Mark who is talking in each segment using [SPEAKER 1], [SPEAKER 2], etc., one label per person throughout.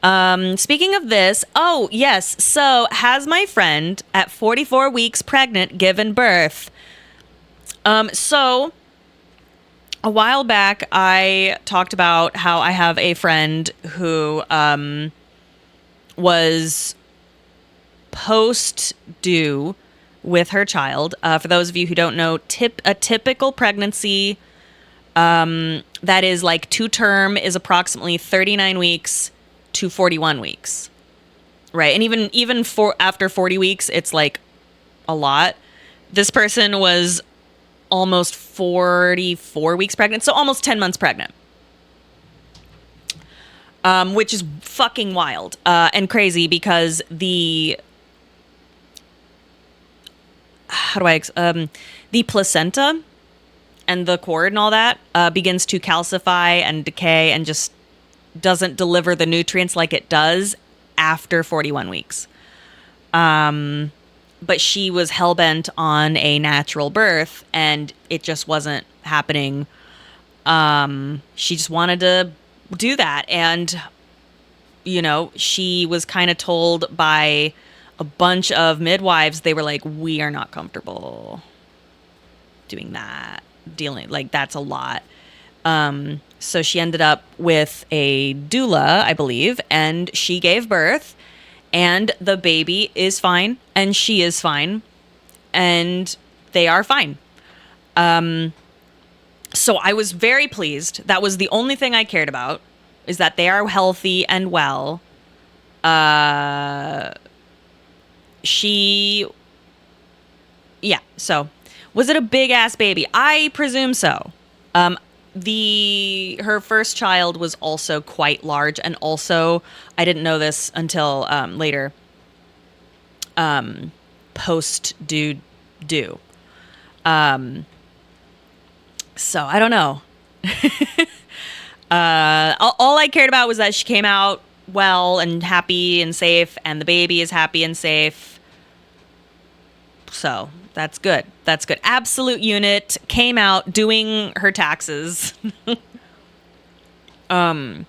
[SPEAKER 1] Speaking of this, oh, yes. So, has my friend at 44 weeks pregnant given birth? So a while back, I talked about how I have a friend who was post due with her child. For those of you who don't know, a typical pregnancy that is like to term is approximately 39 weeks to 41 weeks. Right. And even for after 40 weeks, it's like a lot. This person was almost 44 weeks pregnant, so almost 10 months pregnant. Which is fucking wild and crazy because the placenta and the cord and all that begins to calcify and decay and just doesn't deliver the nutrients like it does after 41 weeks. But she was hell-bent on a natural birth, and it just wasn't happening. She just wanted to do that. And, you know, she was kind of told by a bunch of midwives, they were like, we are not comfortable doing that. Like, that's a lot. So she ended up with a doula, I believe, and she gave birth. And the baby is fine, and she is fine, and they are fine. So I was very pleased. That was the only thing I cared about, is that they are healthy and well. So was it a big ass baby? I presume so. Her first child was also quite large, and also I didn't know this until later. Post due. So I don't know. All I cared about was that she came out well and happy and safe, and the baby is happy and safe. So that's good. That's good. Absolute unit came out doing her taxes. So I'm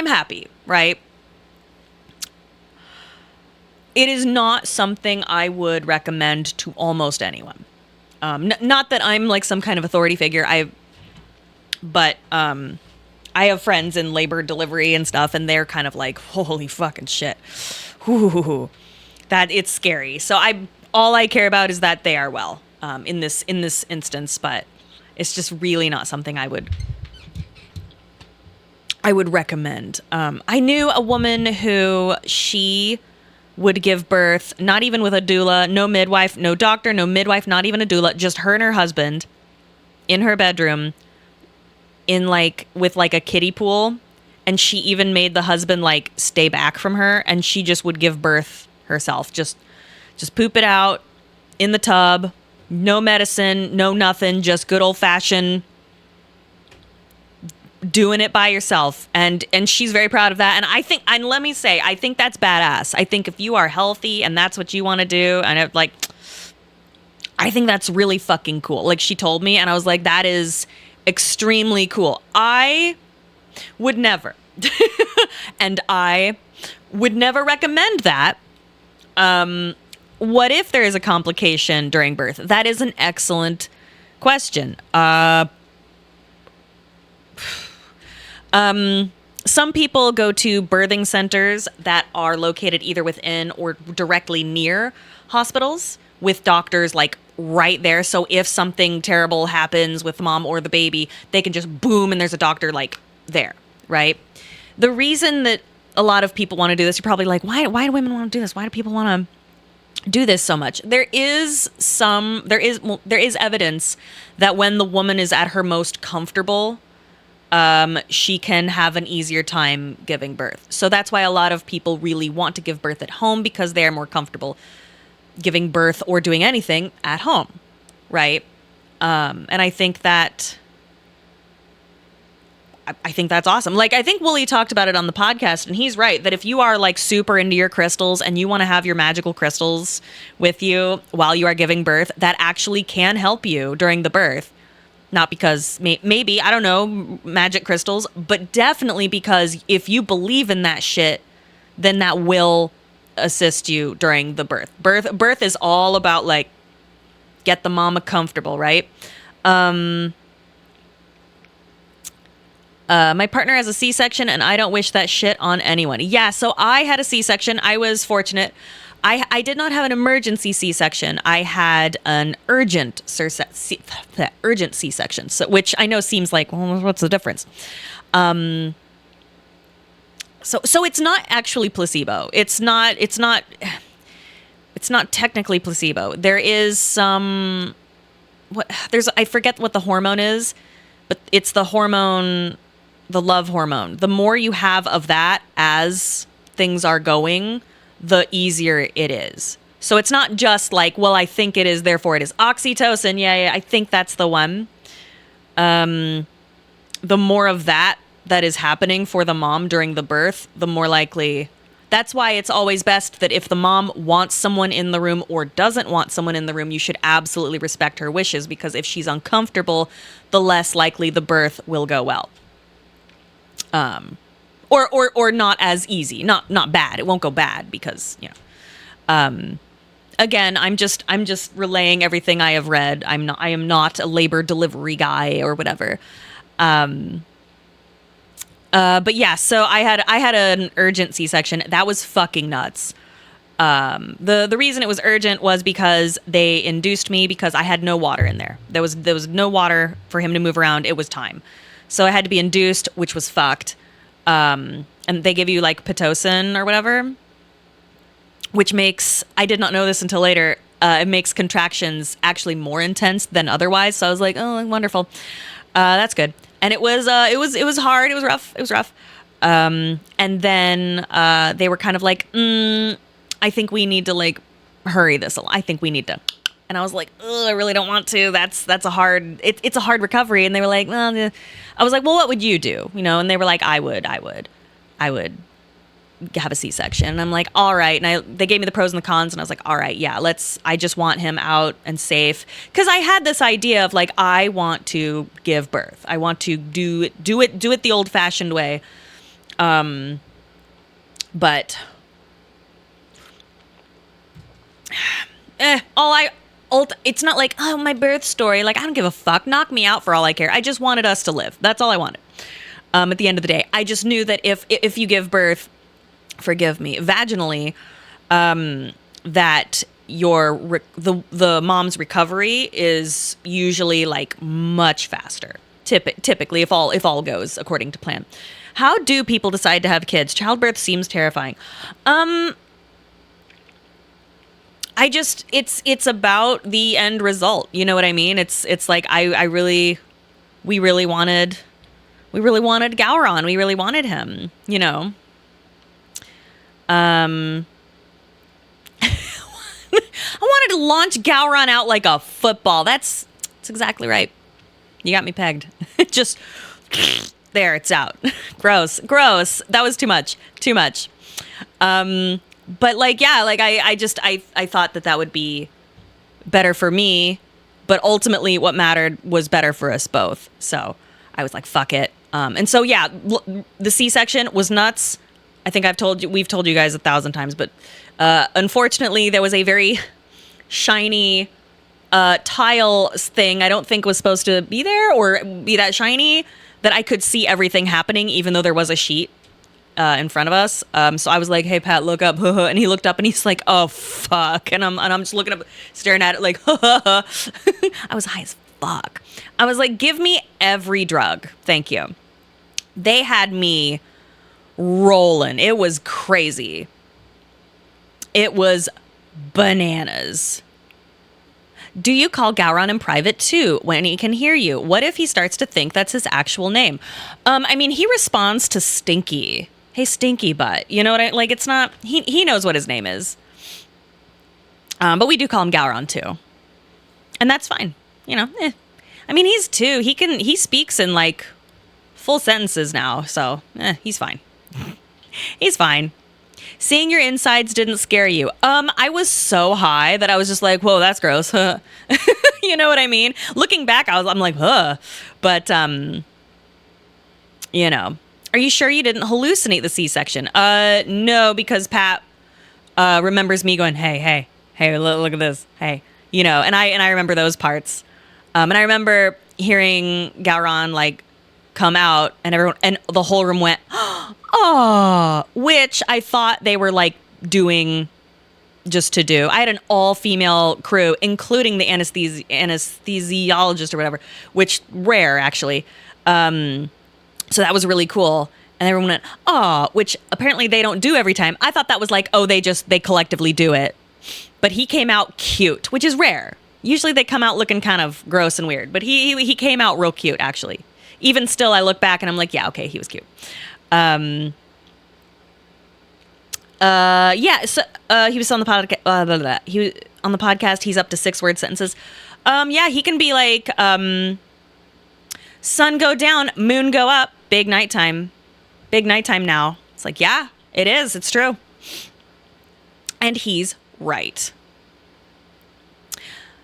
[SPEAKER 1] happy, right? It is not something I would recommend to almost anyone. Not that I'm like some kind of authority figure. But I have friends in labor delivery and stuff, and they're kind of like, holy fucking shit. Ooh, that it's scary. So all I care about is that they are well in this instance, but it's just really not something I would recommend. I knew a woman who she would give birth, not even with a doula, no midwife, no doctor, no midwife, not even a doula, just her and her husband in her bedroom with a kiddie pool. And she even made the husband like stay back from her, and she just would give birth herself. Just poop it out in the tub, no medicine, no nothing, just good old fashioned doing it by yourself. And she's very proud of that. And I think, and let me say, I think that's badass. I think if you are healthy and that's what you want to do, and I think that's really fucking cool. Like, she told me, and I was like, that is extremely cool. I would never, and I would never recommend that. What if there is a complication during birth? That is an excellent question. Some people go to birthing centers that are located either within or directly near hospitals with doctors like right there. So if something terrible happens with the mom or the baby, they can just boom, and there's a doctor like there, right? The reason that a lot of people want to do this, you're probably like, why do women want to do this? Why do people want to do this so much? There is evidence that when the woman is at her most comfortable, she can have an easier time giving birth. So that's why a lot of people really want to give birth at home, because they are more comfortable giving birth or doing anything at home, right? And I think that's awesome. Like, I think Wooly talked about it on the podcast, and he's right that if you are like super into your crystals and you want to have your magical crystals with you while you are giving birth, that actually can help you during the birth. Not because maybe, I don't know, magic crystals, but definitely because if you believe in that shit, then that will assist you during the birth. Birth is all about like get the mama comfortable, right? My partner has a C-section and I don't wish that shit on anyone. Yeah, so I had a C-section. I was fortunate. I did not have an emergency C-section. I had an urgent C-section, so, which I know seems like, well, what's the difference? So it's not actually placebo. It's not technically placebo. There is some I forget what the hormone is, but it's the hormone, the love hormone. The more you have of that as things are going, the easier it is. So it's not just like, well, I think it is, therefore it is. Oxytocin, yeah, I think that's the one. The more of that is happening for the mom during the birth, the more likely. That's why it's always best that if the mom wants someone in the room or doesn't want someone in the room, you should absolutely respect her wishes, because if she's uncomfortable, the less likely the birth will go well. Or not as easy, not bad. It won't go bad because, again, I'm just relaying everything I have read. I am not a labor delivery guy or whatever. But yeah, so I had an urgent C-section. That was fucking nuts. The reason it was urgent was because they induced me because I had no water in there. There was no water for him to move around. It was time. So I had to be induced, which was fucked. And they give you like Pitocin or whatever, which makes, I did not know this until later, it makes contractions actually more intense than otherwise. So I was like, oh, wonderful. That's good. And it was hard. It was rough. And then they were kind of like, I think we need to like hurry this. I think we need to. And I was like, I really don't want to. It's a hard recovery. And they were like, well, I was like, well, what would you do? And they were like, I would have a C-section. And I'm like, all right. And they gave me the pros and the cons. And I was like, all right, yeah, I just want him out and safe. Cause I had this idea of like, I want to give birth. I want to do it the old fashioned way. But it's not like, oh, my birth story. Like, I don't give a fuck. Knock me out for all I care. I just wanted us to live. That's all I wanted. At the end of the day, I just knew that if you give birth, forgive me, vaginally, that the mom's recovery is usually like much faster. Typically, if all goes according to plan. How do people decide to have kids? Childbirth seems terrifying. It's about the end result. You know what I mean? It's like we really wanted Gowron. We really wanted him, I wanted to launch Gowron out like a football. That's exactly right. You got me pegged. Just there, it's out. Gross. That was too much. But like, yeah, like I thought that would be better for me, but ultimately what mattered was better for us both. So I was like, fuck it. And so, yeah, the C-section was nuts. I think we've told you guys 1,000 times, but unfortunately there was a very shiny tile thing I don't think was supposed to be there or be that shiny, that I could see everything happening even though there was a sheet in front of us. So I was like, hey, Pat, look up. And he looked up and he's like, oh, fuck. And I'm just looking up, staring at it like, I was high as fuck. I was like, give me every drug. Thank you. They had me rolling. It was crazy. It was bananas. Do you call Gowron in private too when he can hear you? What if he starts to think that's his actual name? I mean, he responds to Stinky. Hey, Stinky butt. You know what like, it's not, he knows what his name is. But we do call him Gowron too. And that's fine. I mean, he's 2. He speaks in like full sentences now. So he's fine. He's fine. Seeing your insides didn't scare you. I was so high that I was just like, whoa, that's gross. You know what I mean? Looking back, I'm like, huh. But, you know, are you sure you didn't hallucinate the C-section? No, because Pat remembers me going, hey, look at this. Hey, you know, and I remember those parts. And I remember hearing Gowron like come out and everyone and the whole room went, oh, which I thought they were like doing just to do. I had an all-female crew, including the anesthesiologist or whatever, which rare actually. So that was really cool. And everyone went, oh, which apparently they don't do every time. I thought that was like, oh, they collectively do it. But he came out cute, which is rare. Usually they come out looking kind of gross and weird, but he came out real cute, actually. Even still, I look back and I'm like, yeah, okay, he was cute. Yeah, so he was on the podcast. He was on the podcast. He's up to 6-word sentences. Yeah, he can be like, sun go down, moon go up, big nighttime now. It's like, yeah, it is. It's true. And he's right.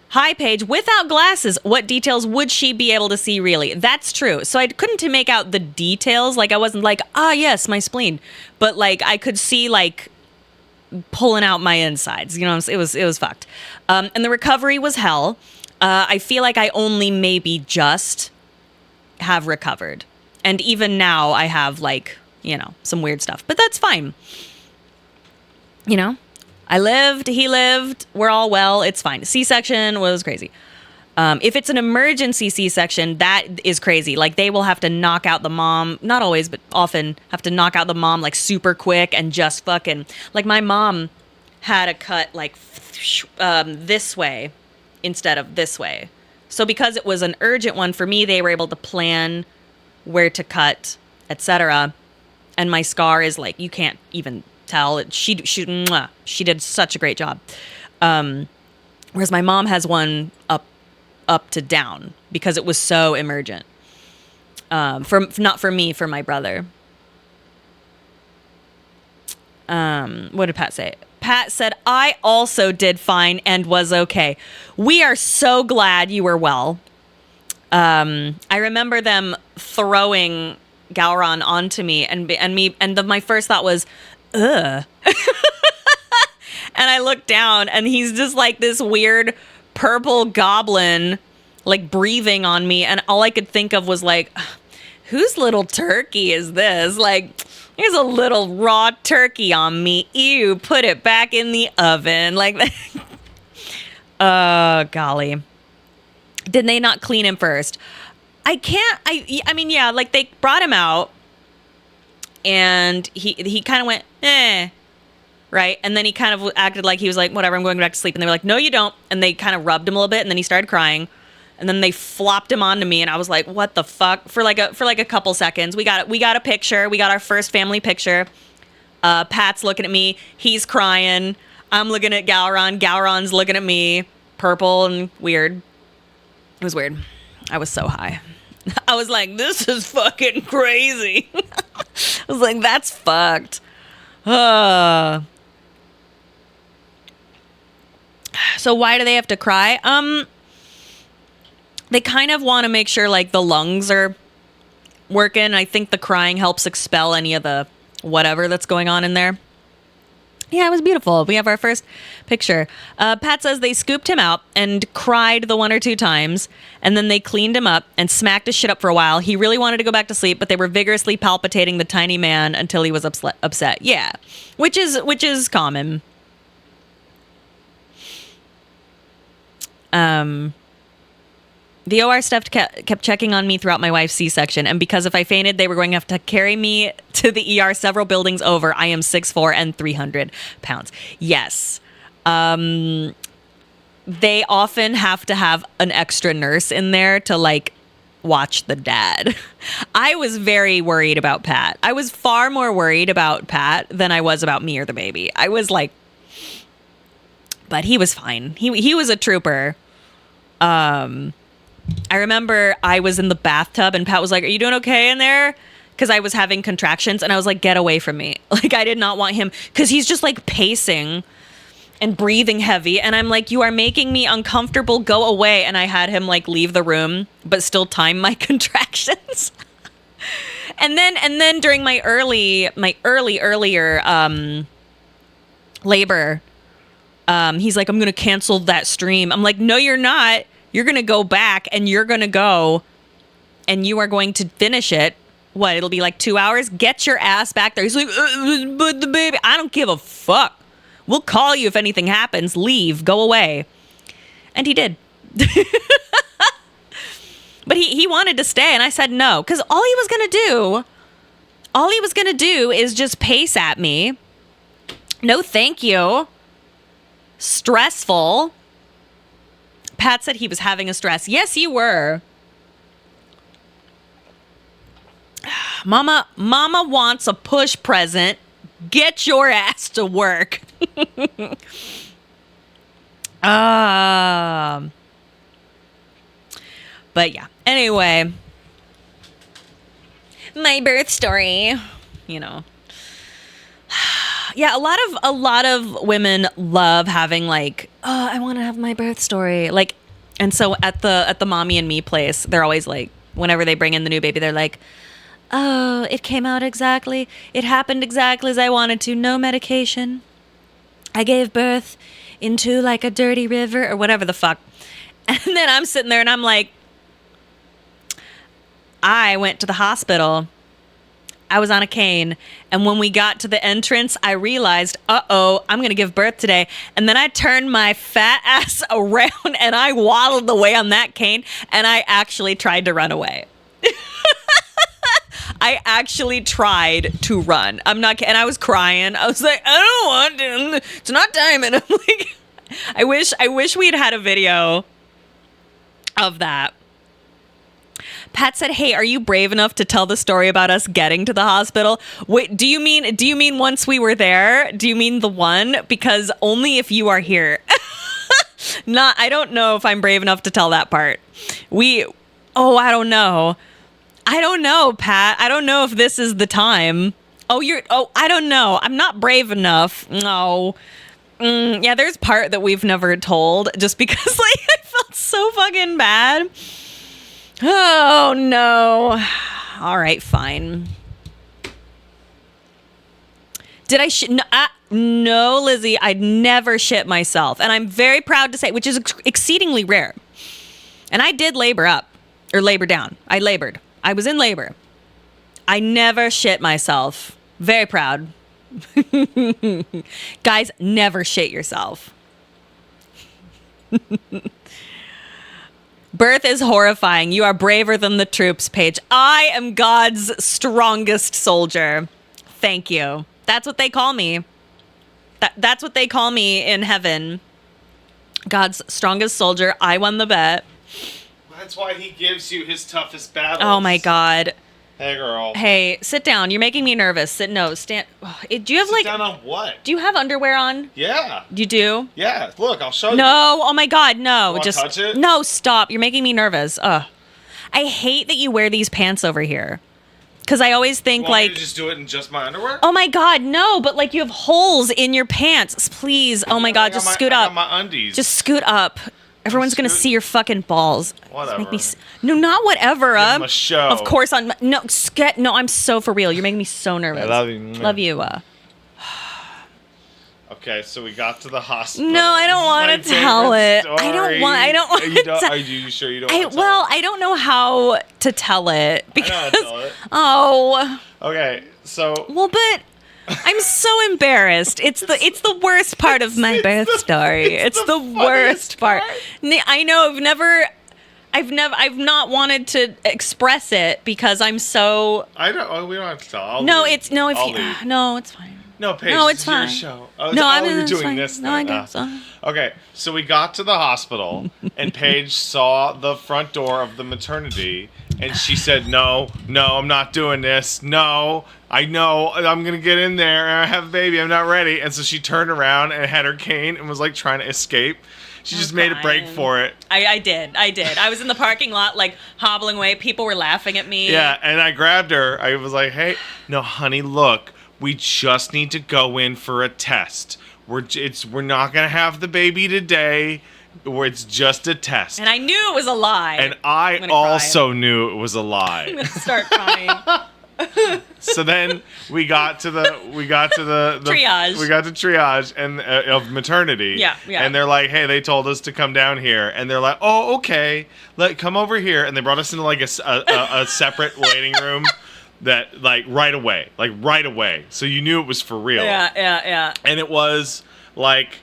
[SPEAKER 1] Hi, Paige. Without glasses, what details would she be able to see really? That's true. So I couldn't make out the details. Like, I wasn't like, yes, my spleen. But, like, I could see, like, pulling out my insides. You know, it was fucked. And the recovery was hell. I feel like I only maybe just have recovered. And even now I have, like, you know, some weird stuff. But that's fine. You know? I lived, he lived, we're all well, it's fine. C-section was crazy. If it's an emergency C-section, that is crazy. Like, they will have to knock out the mom, not always, but often have to knock out the mom, like, super quick and just fucking... Like, my mom had a cut, like, this way instead of this way. So because it was an urgent one for me, they were able to plan where to cut, etc. And my scar is, like, you can't even... tell. She did such a great job. Whereas my mom has one up to down because it was so emergent. Not for me, for my brother. What did Pat say? Pat said, I also did fine and was okay. We are so glad you were well. I remember them throwing Gowron onto me and my first thought was, ugh. And I looked down and he's just like this weird purple goblin, like breathing on me. And all I could think of was like, whose little turkey is this? Like, there's a little raw turkey on me. Ew, put it back in the oven. Like, golly. Did they not clean him first? I mean, yeah, like they brought him out. And he kind of went, right? And then he kind of acted like he was like, whatever, I'm going back to sleep. And they were like, no, you don't. And they kind of rubbed him a little bit, and then he started crying. And then they flopped him onto me, and I was like, what the fuck? For like a couple seconds. We got a picture. We got our first family picture. Pat's looking at me. He's crying. I'm looking at Gowron. Gowron's looking at me. Purple and weird. It was weird. I was so high. I was like, this is fucking crazy. I was like, that's fucked. So why do they have to cry? They kind of want to make sure like the lungs are working. I think the crying helps expel any of the whatever that's going on in there. Yeah, it was beautiful. We have our first picture. Pat says they scooped him out and cried the 1 or 2 times, and then they cleaned him up and smacked his shit up for a while. He really wanted to go back to sleep, but they were vigorously palpitating the tiny man until he was upset. Yeah, which is common. The OR staff kept checking on me throughout my wife's C-section, and because if I fainted, they were going to have to carry me to the ER several buildings over. I am 6'4" and 300 pounds. Yes. They often have to have an extra nurse in there to, like, watch the dad. I was very worried about Pat. I was far more worried about Pat than I was about me or the baby. I was like... But he was fine. He was a trooper. I remember I was in the bathtub and Pat was like, are you doing okay in there? Because I was having contractions and I was like, get away from me. Like, I did not want him, because he's just like pacing and breathing heavy. And I'm like, you are making me uncomfortable. Go away. And I had him like leave the room, but still time my contractions. and then during my earlier labor, he's like, I'm going to cancel that stream. I'm like, no, you're not. You're going to go back and you're going to go and you are going to finish it. What? It'll be like 2 hours. Get your ass back there. He's like, but the baby, I don't give a fuck. We'll call you if anything happens. Leave. Go away. And he did. But he wanted to stay, and I said no. Because all he was going to do is just pace at me. No, thank you. Stressful. Pat said he was having a stress. Yes, you were. Mama wants a push present. Get your ass to work. But yeah. Anyway, my birth story, you know. Yeah, a lot of women love having like, oh, I want to have my birth story. Like, and so at the Mommy and Me place, they're always like, whenever they bring in the new baby, they're like, oh, it came out exactly. It happened exactly as I wanted to. No medication. I gave birth into like a dirty river or whatever the fuck. And then I'm sitting there and I'm like, I went to the hospital. I was on a cane. And when we got to the entrance, I realized, I'm going to give birth today. And then I turned my fat ass around and I waddled away on that cane. And I actually tried to run away. I actually tried to run. I'm not kidding. And I was crying. I was like, I don't want to. It's not time. And I'm like, I wish we had a video of that. Pat said, hey, are you brave enough to tell the story about us getting to the hospital? Wait, do you mean once we were there? Do you mean the one? Because only if you are here. I don't know if I'm brave enough to tell that part. I don't know. I don't know, Pat. I don't know if this is the time. I don't know. I'm not brave enough. No. Yeah, there's part that we've never told just because like I felt so fucking bad. Oh, no. All right, fine. Did I shit? No, Lizzie, I'd never shit myself. And I'm very proud to say, which is exceedingly rare. And I did labor down. I labored. I was in labor. I never shit myself. Very proud. Guys, never shit yourself. Birth is horrifying. You are braver than the troops, Paige. I am God's strongest soldier. Thank you. That's what they call me. That's what they call me in heaven. God's strongest soldier. I won the bet.
[SPEAKER 2] That's why he gives you his toughest battles.
[SPEAKER 1] Oh my God.
[SPEAKER 2] Hey, girl.
[SPEAKER 1] Hey, sit down. You're making me nervous. Stand. Do you have
[SPEAKER 2] Sit down on what?
[SPEAKER 1] Do you have underwear on?
[SPEAKER 2] Yeah.
[SPEAKER 1] You do?
[SPEAKER 2] Yeah. Look, I'll show you.
[SPEAKER 1] No. Oh my God. No.
[SPEAKER 2] You
[SPEAKER 1] Just
[SPEAKER 2] touch it?
[SPEAKER 1] No. Stop. You're making me nervous. Ugh. I hate that you wear these pants over here. Because I always think
[SPEAKER 2] Want me to just do it in just my underwear?
[SPEAKER 1] Oh my God, no! But like you have holes in your pants. Please. Oh my God, just scoot up.
[SPEAKER 2] I got my undies.
[SPEAKER 1] Just scoot up. Everyone's gonna see your fucking balls.
[SPEAKER 2] Whatever.
[SPEAKER 1] No, not whatever.
[SPEAKER 2] Give them a show.
[SPEAKER 1] Of course, no. I'm so for real. You're making me so nervous.
[SPEAKER 2] I love you.
[SPEAKER 1] Love you.
[SPEAKER 2] Okay, so we got to the hospital.
[SPEAKER 1] No, I don't want to tell it.
[SPEAKER 2] Story.
[SPEAKER 1] I don't want to.
[SPEAKER 2] Are you sure you don't want to tell
[SPEAKER 1] Well, I don't know how to tell it because.
[SPEAKER 2] I know how to tell it.
[SPEAKER 1] Oh.
[SPEAKER 2] Okay, so.
[SPEAKER 1] Well, but. I'm so embarrassed. It's the worst part of my birth story. It's the worst part. I know I've not wanted to express it because I'm so.
[SPEAKER 2] I don't. Oh, we don't have to tell.
[SPEAKER 1] No,
[SPEAKER 2] leave.
[SPEAKER 1] it's no. If
[SPEAKER 2] I'll
[SPEAKER 1] you,
[SPEAKER 2] leave.
[SPEAKER 1] no, it's fine.
[SPEAKER 2] No, Paige,
[SPEAKER 1] no, it's
[SPEAKER 2] this
[SPEAKER 1] fine.
[SPEAKER 2] is your show. Oh,
[SPEAKER 1] no,
[SPEAKER 2] you're doing fine. This.
[SPEAKER 1] No, I guess so.
[SPEAKER 2] Okay, so we got to the hospital, and Paige saw the front door of the maternity, and she said, "No, I'm not doing this. No, I know I'm gonna get in there and I have a baby. I'm not ready." And so she turned around and had her cane and was like trying to escape. She just made a break for it.
[SPEAKER 1] I did. I was in the parking lot, like hobbling away. People were laughing at me.
[SPEAKER 2] Yeah, and I grabbed her. I was like, "Hey, no, honey, look. We just need to go in for a test. we're not gonna have the baby today. It's just a test.
[SPEAKER 1] And I knew it was a lie.
[SPEAKER 2] And I also knew it was a lie.
[SPEAKER 1] I'm gonna start crying.
[SPEAKER 2] So then we got to the
[SPEAKER 1] triage.
[SPEAKER 2] We got to triage and of maternity.
[SPEAKER 1] Yeah.
[SPEAKER 2] And they're like, hey, they told us to come down here, and they're like, oh, okay, come over here, and they brought us into like a separate waiting room. That right away. So you knew it was for real.
[SPEAKER 1] Yeah.
[SPEAKER 2] And it was like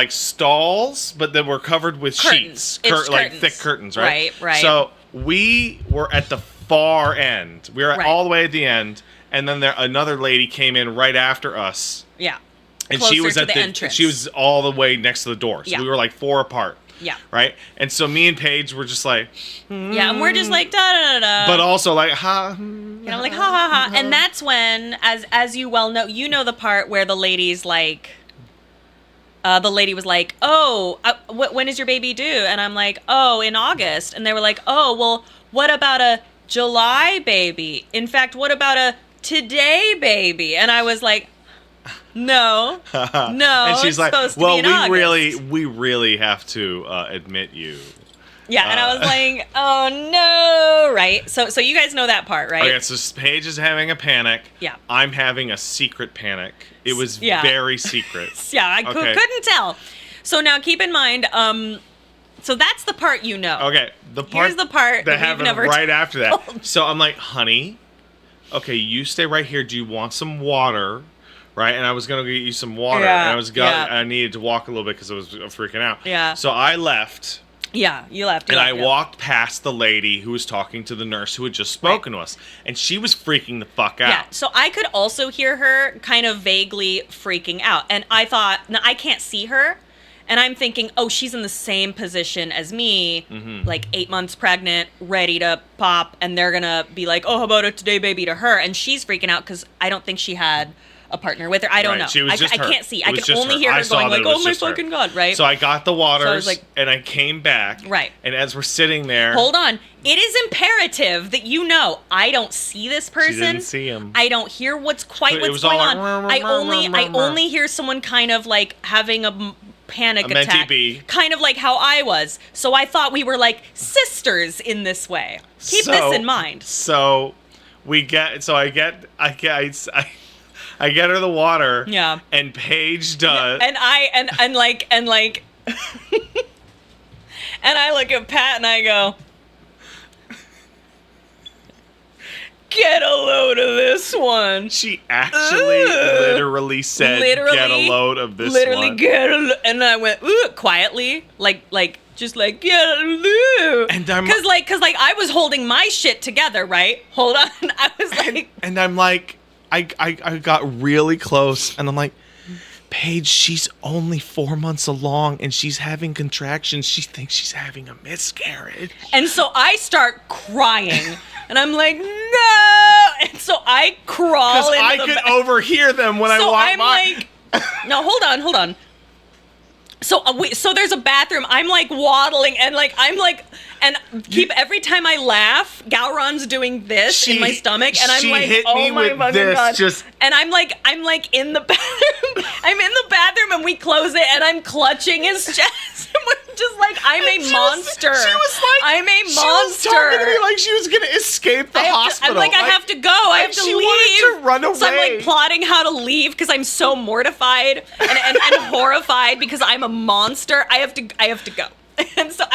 [SPEAKER 2] stalls, but then were covered with
[SPEAKER 1] curtains.
[SPEAKER 2] sheets, like
[SPEAKER 1] curtains.
[SPEAKER 2] thick curtains, right?
[SPEAKER 1] Right.
[SPEAKER 2] So we were at the far end. We were all the way at the end, and then another lady came in right after us.
[SPEAKER 1] Yeah.
[SPEAKER 2] And
[SPEAKER 1] Closer
[SPEAKER 2] she was
[SPEAKER 1] to
[SPEAKER 2] at
[SPEAKER 1] the entrance.
[SPEAKER 2] She was all the way next to the door. So we were like 4 apart.
[SPEAKER 1] Yeah.
[SPEAKER 2] Right? And so me and Paige were just like...
[SPEAKER 1] Yeah, and we're just like, da-da-da-da.
[SPEAKER 2] But also like, ha...
[SPEAKER 1] Like, ha, ha, ha. And that's when, as you well know, the part where the lady's like... the lady was like, oh, when is your baby due? And I'm like, oh, in August. And they were like, oh, well, what about a July baby? In fact, what about a today baby? And I was like... No,
[SPEAKER 2] and she's like,
[SPEAKER 1] well,
[SPEAKER 2] we really have to admit you.
[SPEAKER 1] Yeah, and I was like, oh no, right? So you guys know that part, right?
[SPEAKER 2] Okay, so Paige is having a panic.
[SPEAKER 1] Yeah.
[SPEAKER 2] I'm having a secret panic. It was very secret.
[SPEAKER 1] Yeah, I couldn't tell. So now keep in mind, so that's the part you know.
[SPEAKER 2] Okay,
[SPEAKER 1] here's the part
[SPEAKER 2] that happened right after that.
[SPEAKER 1] Told.
[SPEAKER 2] So I'm like, honey, okay, you stay right here. Do you want some water? Right, and I was gonna get you some water, and I needed to walk a little bit because I was freaking out.
[SPEAKER 1] Yeah.
[SPEAKER 2] So I left.
[SPEAKER 1] Yeah, you left.
[SPEAKER 2] And I walked past the lady who was talking to the nurse who had just spoken to us, and she was freaking the fuck out.
[SPEAKER 1] Yeah. So I could also hear her kind of vaguely freaking out, and I thought, now I can't see her, and I'm thinking, oh, she's in the same position as me, like 8 months pregnant, ready to pop, and they're gonna be like, oh, how about a today baby to her, and she's freaking out because I don't think she had a partner with her. I don't know.
[SPEAKER 2] She was just her.
[SPEAKER 1] I can't see. I
[SPEAKER 2] was
[SPEAKER 1] can only hear her going like, "Oh my fucking god!" Right.
[SPEAKER 2] So I got the waters,
[SPEAKER 1] so I was like,
[SPEAKER 2] and I came back.
[SPEAKER 1] Right.
[SPEAKER 2] And as we're sitting there,
[SPEAKER 1] hold on. It is imperative that you know I don't see this person.
[SPEAKER 2] She didn't see him.
[SPEAKER 1] I don't hear what's going on. I only hear someone kind of like having a panic attack, kind of like how I was. So I thought we were like sisters in this way. Keep this in mind.
[SPEAKER 2] So I get her the water.
[SPEAKER 1] Yeah.
[SPEAKER 2] And Paige does.
[SPEAKER 1] And and I look at Pat and I go, get a load of this one.
[SPEAKER 2] She actually literally said, get a load of this one.
[SPEAKER 1] Get a load. And I went, ooh, quietly, just like, get a load.
[SPEAKER 2] And I'm...
[SPEAKER 1] Cause I was holding my shit together, right? Hold on. I was like...
[SPEAKER 2] And I'm like... I got really close, and I'm like, Paige, she's only 4 months along, and she's having contractions. She thinks she's having a miscarriage.
[SPEAKER 1] And so I start crying, and I'm like, no! And so I crawl into
[SPEAKER 2] I could overhear them when I walk by.
[SPEAKER 1] No, hold on. So so there's a bathroom. I'm like waddling, and every time I laugh, Gowron's doing this in my stomach, and I'm like, oh my fucking god! And I'm like in the bathroom. I'm in the bathroom, and we close it, and I'm clutching his chest. And we're just like, I'm a monster.
[SPEAKER 2] She was like,
[SPEAKER 1] I'm a monster.
[SPEAKER 2] She was talking to me like she was gonna escape the hospital.
[SPEAKER 1] I'm like, I have to go. I have to leave.
[SPEAKER 2] She wanted to run away.
[SPEAKER 1] So I'm like plotting how to leave because I'm so mortified and horrified because I'm a monster. I have to go. And so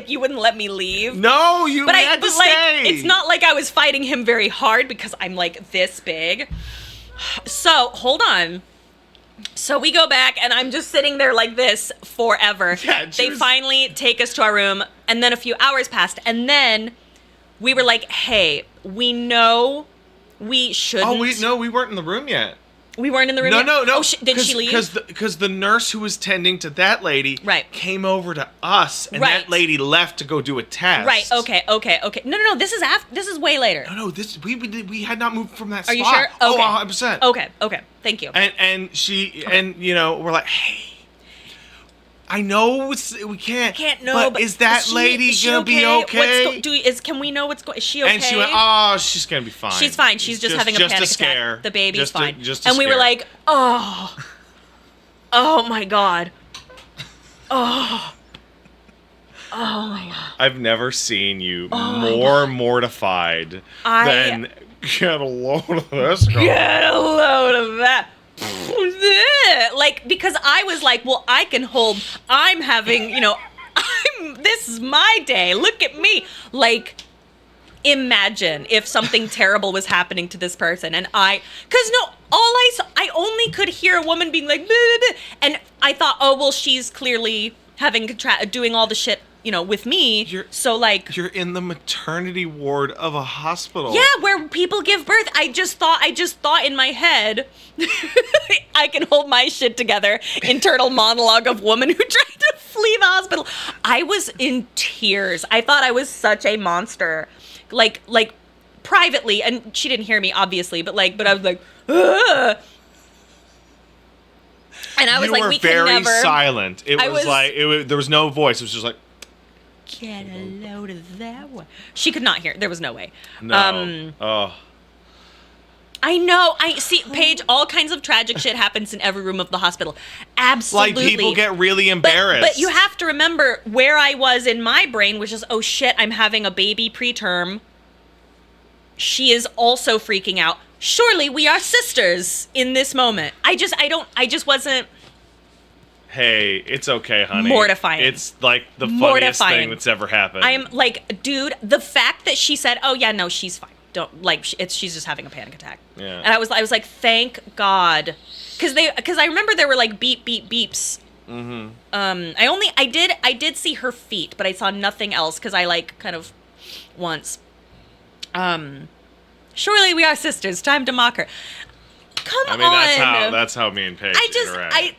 [SPEAKER 1] you wouldn't let me leave.
[SPEAKER 2] No, you had to stay.
[SPEAKER 1] It's not like I was fighting him very hard because I'm like this big. So hold on. So we go back, and I'm just sitting there like this forever.
[SPEAKER 2] Yeah,
[SPEAKER 1] they finally take us to our room, and then a few hours passed, and then we were like, hey, we know we shouldn't.
[SPEAKER 2] Oh, we weren't in the room yet.
[SPEAKER 1] We weren't in the room yet?
[SPEAKER 2] No.
[SPEAKER 1] Oh, did she leave?
[SPEAKER 2] Because the nurse who was tending to that lady came over to us, and that lady left to go do a test.
[SPEAKER 1] Right, okay. No, this is way later.
[SPEAKER 2] No, we had not moved from that spot.
[SPEAKER 1] Are you sure? Okay.
[SPEAKER 2] Oh, 100%.
[SPEAKER 1] Okay, thank you.
[SPEAKER 2] And we're like, hey, I know we can't.
[SPEAKER 1] I can't know,
[SPEAKER 2] but is that lady gonna be okay?
[SPEAKER 1] Can we know what's going? Is she okay?
[SPEAKER 2] And she went, oh, she's gonna be fine.
[SPEAKER 1] She's fine. She's just having a panic attack. The baby's fine.
[SPEAKER 2] Just
[SPEAKER 1] and we were like, oh. Oh my God. Oh. Oh my God.
[SPEAKER 2] I've never seen you
[SPEAKER 1] Oh my
[SPEAKER 2] more
[SPEAKER 1] God.
[SPEAKER 2] mortified
[SPEAKER 1] I
[SPEAKER 2] than get a load of this girl.
[SPEAKER 1] get a load of that. Like, because I was like, well, I can hold, I'm having, this is my day. Look at me. Like, imagine if something terrible was happening to this person all I saw, I only could hear a woman being like, "Bleh, bleh, bleh," and I thought, oh, well, she's clearly doing all the shit, with me. So like,
[SPEAKER 2] You're in the maternity ward of a hospital.
[SPEAKER 1] yeah, where people give birth. I just thought in my head, I can hold my shit together. Internal monologue of woman who tried to flee the hospital. I was in tears. I thought I was such a monster. Like privately, and she didn't hear me obviously, but I was like, ugh. And I was like, we can never.
[SPEAKER 2] You were very silent. There was no voice. It was just like,
[SPEAKER 1] get a load of that one. She could not hear. There was no way.
[SPEAKER 2] no.
[SPEAKER 1] I know. I see, Paige, all kinds of tragic shit happens in every room of the hospital. Absolutely.
[SPEAKER 2] Like, people get really embarrassed.
[SPEAKER 1] But you have to remember where I was in my brain, which is, oh shit, I'm having a baby preterm. She is also freaking out. Surely we are sisters in this moment. I just wasn't.
[SPEAKER 2] Hey, it's okay, honey.
[SPEAKER 1] Mortifying.
[SPEAKER 2] It's like the funniest thing that's ever happened.
[SPEAKER 1] I am like, dude, the fact that she said, oh yeah, no, she's fine. Don't, like, she's just having a panic attack.
[SPEAKER 2] Yeah.
[SPEAKER 1] And I was like, thank God. Because I remember there were like beep, beep, beeps. Mm-hmm. I did see her feet, but I saw nothing else because I like kind of once. Surely we are sisters. Time to mock her. Come on.
[SPEAKER 2] I mean, that's how me and Paige interact.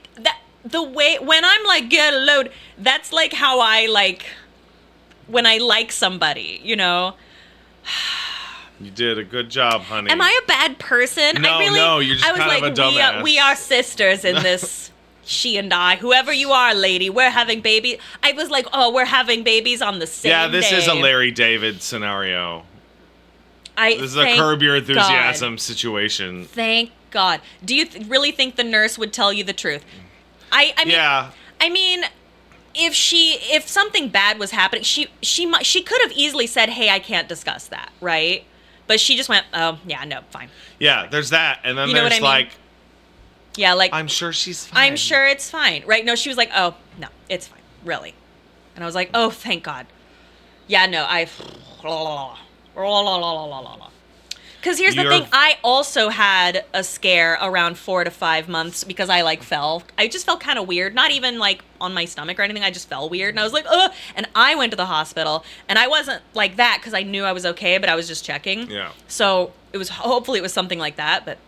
[SPEAKER 1] The way, when I'm like, get a load, that's like how I like, when I like somebody,
[SPEAKER 2] You did a good job, honey.
[SPEAKER 1] Am I a bad person?
[SPEAKER 2] No, you're just kind of a dumbass.
[SPEAKER 1] We are sisters in this. She and I, whoever you are, lady, we're having babies. I was like, oh, we're having babies on the same day.
[SPEAKER 2] Yeah, this is a Larry David scenario. This is a Curb Your Enthusiasm situation.
[SPEAKER 1] Thank God. Do you really think the nurse would tell you the truth? I mean,
[SPEAKER 2] yeah.
[SPEAKER 1] I mean, if something bad was happening, she could have easily said, "Hey, I can't discuss that," right? But she just went, "Oh, yeah, no, fine."
[SPEAKER 2] Yeah, there's that, and then there's
[SPEAKER 1] yeah, like,
[SPEAKER 2] I'm sure she's fine.
[SPEAKER 1] I'm sure it's fine, right? No, she was like, "Oh, no, it's fine, really," and I was like, "Oh, thank God." Yeah, no, Because here's the thing, I also had a scare around 4 to 5 months because I fell. I just felt kind of weird, not even like on my stomach or anything. I just fell weird, and I was like, ugh. And I went to the hospital, and I wasn't like that because I knew I was okay, but I was just checking.
[SPEAKER 2] Yeah.
[SPEAKER 1] So hopefully it was something like that, but.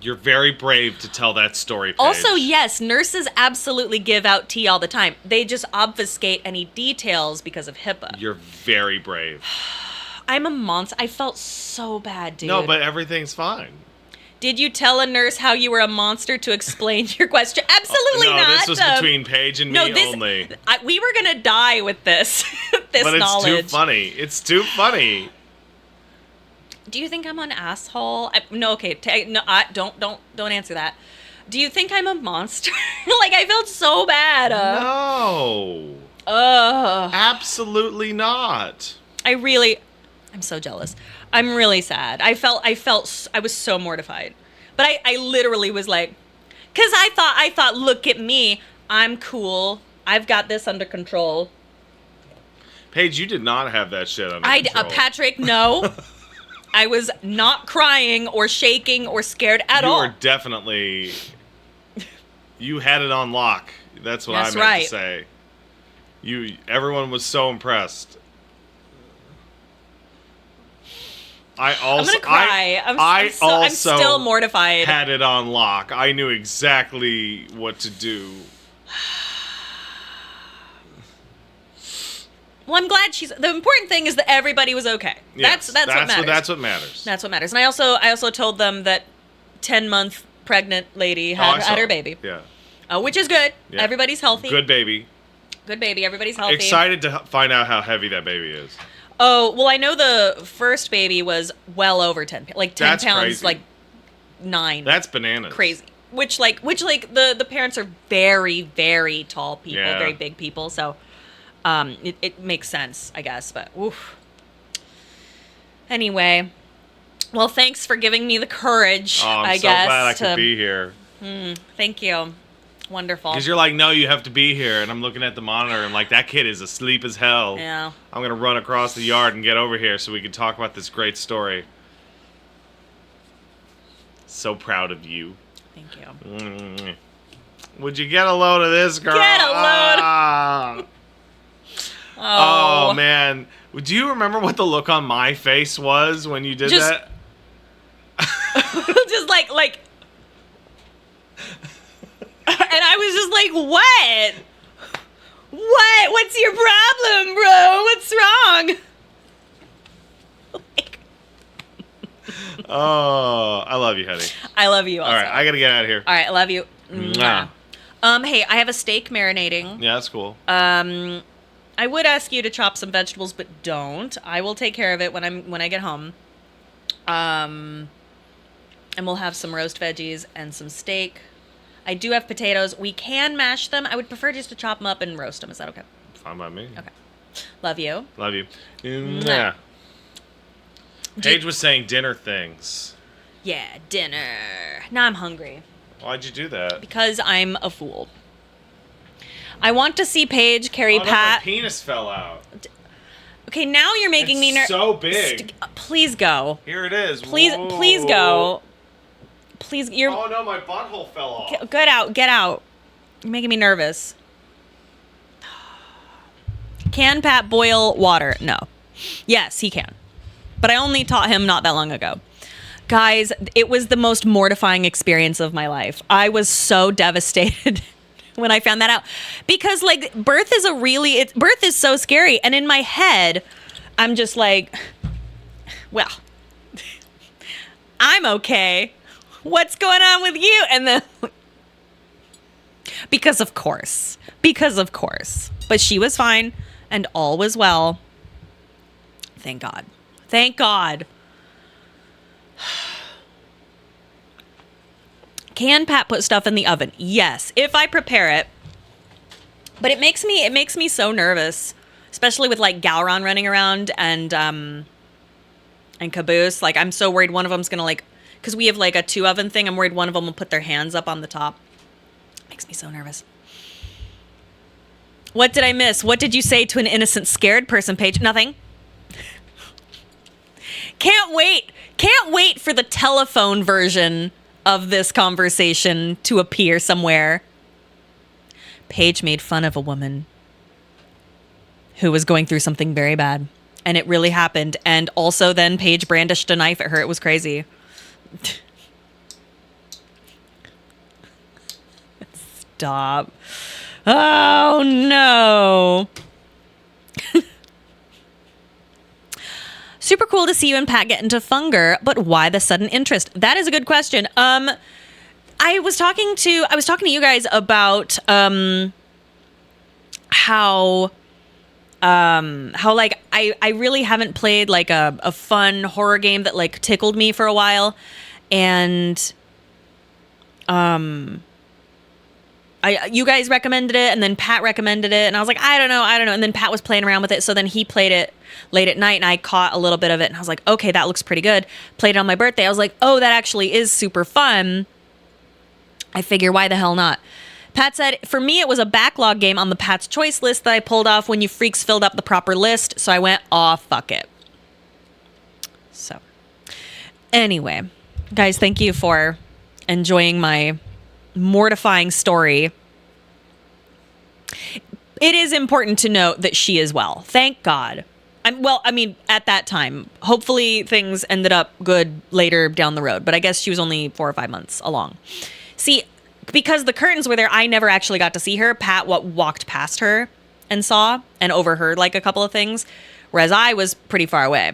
[SPEAKER 2] You're very brave to tell that story, Paige.
[SPEAKER 1] Also, yes, nurses absolutely give out tea all the time. They just obfuscate any details because of HIPAA.
[SPEAKER 2] You're very brave.
[SPEAKER 1] I'm a monster. I felt so bad, dude.
[SPEAKER 2] No, but everything's fine.
[SPEAKER 1] Did you tell a nurse how you were a monster to explain your question? Absolutely not.
[SPEAKER 2] No, this was between Paige and me only.
[SPEAKER 1] We were going to die with this knowledge.
[SPEAKER 2] But it's too funny. It's too funny.
[SPEAKER 1] Do you think I'm an asshole? No, okay. Don't answer that. Do you think I'm a monster? Like, I felt so bad.
[SPEAKER 2] No. Absolutely not.
[SPEAKER 1] I'm so jealous. I'm really sad. I was so mortified. But I literally was like, because I thought, look at me. I'm cool. I've got this under control.
[SPEAKER 2] Paige, you did not have that shit under control.
[SPEAKER 1] Patrick, no. I was not crying or shaking or scared at all.
[SPEAKER 2] You were definitely... You had it on lock. That's what I meant to say. Everyone was so impressed. I'm gonna
[SPEAKER 1] cry. I'm still mortified.
[SPEAKER 2] Had it on lock. I knew exactly what to do.
[SPEAKER 1] Well, I'm glad the important thing is that everybody was okay.
[SPEAKER 2] Yes,
[SPEAKER 1] that's what matters.
[SPEAKER 2] That's what matters.
[SPEAKER 1] That's what matters. And I also told them that 10-month pregnant lady had her baby.
[SPEAKER 2] Yeah.
[SPEAKER 1] Which is good.
[SPEAKER 2] Yeah.
[SPEAKER 1] Everybody's healthy.
[SPEAKER 2] Good baby.
[SPEAKER 1] Good baby. Everybody's healthy.
[SPEAKER 2] Excited to find out how heavy that baby is.
[SPEAKER 1] Oh, well, I know the first baby was well over 10 pounds. Like 10
[SPEAKER 2] That's
[SPEAKER 1] pounds,
[SPEAKER 2] crazy.
[SPEAKER 1] like 9.
[SPEAKER 2] That's bananas.
[SPEAKER 1] Crazy. the parents are very, very tall people,
[SPEAKER 2] Yeah.
[SPEAKER 1] very big people. So, it makes sense, I guess. But oof. Anyway, well, thanks for giving me the courage.
[SPEAKER 2] I'm
[SPEAKER 1] I
[SPEAKER 2] so
[SPEAKER 1] guess
[SPEAKER 2] glad I could be here.
[SPEAKER 1] Thank you. Wonderful.
[SPEAKER 2] Because you're like, no, you have to be here. And I'm looking at the monitor and like, that kid is asleep as hell.
[SPEAKER 1] Yeah.
[SPEAKER 2] I'm going to run across the yard and get over here so we can talk about this great story. So proud of you.
[SPEAKER 1] Thank you.
[SPEAKER 2] Would you get a load of this, girl?
[SPEAKER 1] Get a load.
[SPEAKER 2] Ah. Oh, man. Do you remember what the look on my face was when you did
[SPEAKER 1] Just-
[SPEAKER 2] that?
[SPEAKER 1] Just like. And I was just like, what? What? What's your problem, bro? What's wrong? Like,
[SPEAKER 2] Oh, I love you, honey.
[SPEAKER 1] I love you also.
[SPEAKER 2] All right, I got to get out of here.
[SPEAKER 1] All right, I love you.
[SPEAKER 2] Mwah.
[SPEAKER 1] Hey, I have a steak marinating.
[SPEAKER 2] Yeah, that's cool.
[SPEAKER 1] I would ask you to chop some vegetables, but don't. I will take care of it when I get home. And we'll have some roast veggies and some steak. I do have potatoes. We can mash them. I would prefer just to chop them up and roast them. Is that okay?
[SPEAKER 2] Fine by me.
[SPEAKER 1] Okay. Love you.
[SPEAKER 2] Love you. Yeah. Paige was saying dinner things.
[SPEAKER 1] Yeah, dinner. Now I'm hungry
[SPEAKER 2] Why'd you do that?
[SPEAKER 1] because I'm a fool. I want to see Paige carry
[SPEAKER 2] Oh, no, my
[SPEAKER 1] Pat.
[SPEAKER 2] penis fell out.
[SPEAKER 1] Okay, now you're making me
[SPEAKER 2] It's so big.
[SPEAKER 1] Please go.
[SPEAKER 2] Here it is.
[SPEAKER 1] Please,
[SPEAKER 2] Whoa.
[SPEAKER 1] please go. Please, you're.
[SPEAKER 2] Oh no, my butthole fell off.
[SPEAKER 1] Get out. Get out. You're making me nervous. Can Pat boil water? No. Yes, he can. But I only taught him not that long ago. Guys, it was the most mortifying experience of my life. I was so devastated when I found that out. Because, like, birth is so scary. And in my head, I'm just like, well, I'm okay. What's going on with you? And then, because of course. But she was fine and all was well. Thank God. Thank God. Can Pat put stuff in the oven? Yes, if I prepare it. But it makes me so nervous, especially with like Galron running around and Caboose. Like, I'm so worried one of them's gonna, like, because we have like a 2 oven thing. I'm worried one of them will put their hands up on the top. Makes me so nervous. What did I miss? What did you say to an innocent, scared person, Paige? Nothing. Can't wait for the telephone version of this conversation to appear somewhere. Paige made fun of a woman who was going through something very bad. And it really happened. And also then Paige brandished a knife at her. It was crazy. Stop. Oh, no. Super cool to see you and Pat get into Funger, but why the sudden interest? That is a good question. I was talking to you guys about how like I really haven't played like a fun horror game that like tickled me for a while, and you guys recommended it, and then Pat recommended it, and I was like, I don't know, and then Pat was playing around with it, so then he played it late at night, and I caught a little bit of it, and I was like, okay, that looks pretty good. Played it on my birthday. I was like, oh, that actually is super fun. I figure, why the hell not? Pat said, for me, it was a backlog game on the Pat's Choice list that I pulled off when you freaks filled up the proper list, so I went, aw, fuck it. So, anyway, guys, thank you for enjoying my mortifying story. It is important to note that she is well. Thank God. At that time, hopefully things ended up good later down the road, but I guess she was only 4 or 5 months along. See, because the curtains were there, I never actually got to see her. Pat walked past her and saw and overheard like a couple of things, whereas I was pretty far away.